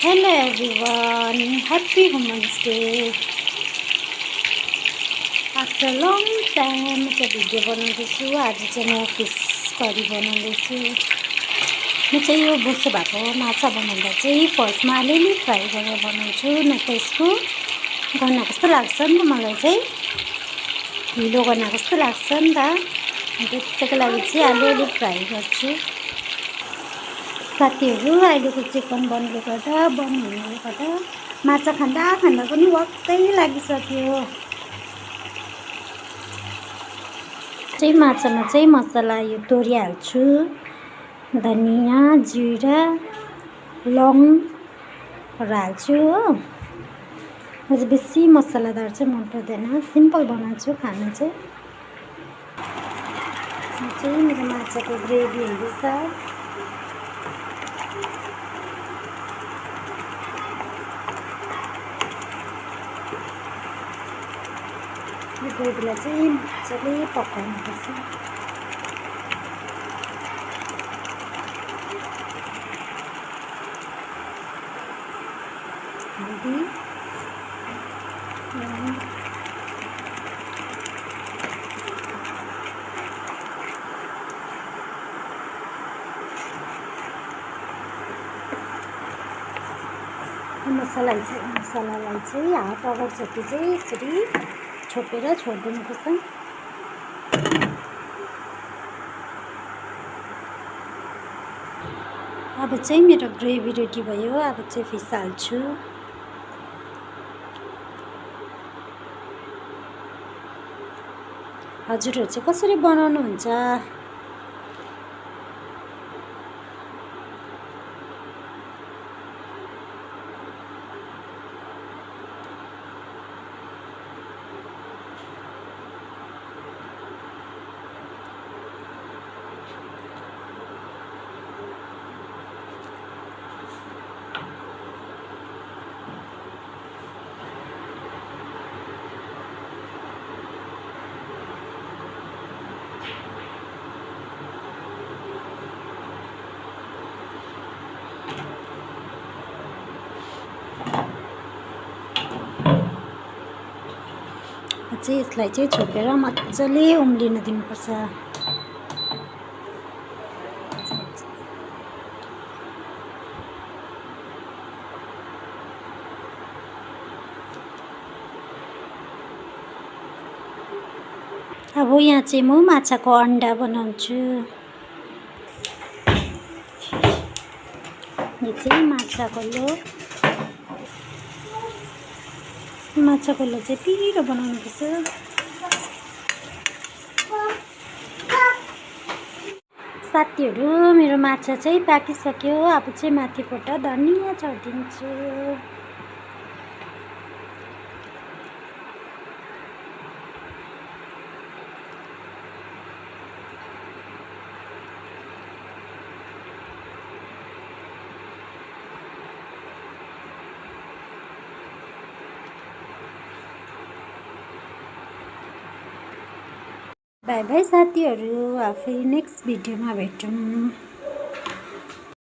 Hello everyone, happy Women's Day. After long time म चाहिँ video बनाउँदैछु। आज चाहिँ म फिस करी बनाउँदैछु। म चाहिँ यो बोसो भएको माछा बनाउँदा चाहिँ फर्स्टमा अलिअलि फ्राई गरेर बनाउँछु, न त यसको गन्ना कस्तो लाग्छ नि त मलाई चाहिँ ढिलो गन्ना कस्तो लाग्छ नि त। अन्त त्यसैको लागि चाहिँ अलिअलि फ्राई गर्छु। साथीहरू अहिलेको चिकन बन्डले गर्दा बन्द हुनुले गर्दा माछा खाँदा खाँदा पनि वाक्कै लागिसक्यो। चाहिँ माछामा चाहिँ मसला यो तोरिहाल्छु, धनियाँ जिरा लौंगहरू हाल्छु हो। म चाहिँ बेसी मसलादार चाहिँ मन पर्दैन, सिम्पल बनाउँछु खाना चाहिँ। मेरो माछाको ग्रेभी हुँदैछ। यो ग्रेभीलाई चाहिँ मजाले पकाउनुपर्छ। हल्दी मसलालाई चाहिँ हाफ आवर जति चाहिँ यसरी छोपेर छोडिदिनुपर्छ। अब चाहिँ मेरो ग्रेभी रेडी भयो। अब चाहिँ फिस हाल्छु। हजुरहरू चाहिँ कसरी बनाउनुहुन्छ? चाहिँ यसलाई चाहिँ छोपेर मजाले उम्लिन दिनुपर्छ। अब यहाँ चाहिँ म माछाको अन्डा बनाउँछु। यो चाहिँ माछाको लो चाहिँ पिरो बनाउनुपर्छ। साथीहरू मेरो माछा चाहिँ पाकिसक्यो। अब चाहिँ माथिबाट धनिया छर्दिन्छु। बाई बाई साथीहरू, फेरि नेक्स्ट भिडियोमा भेटौँ।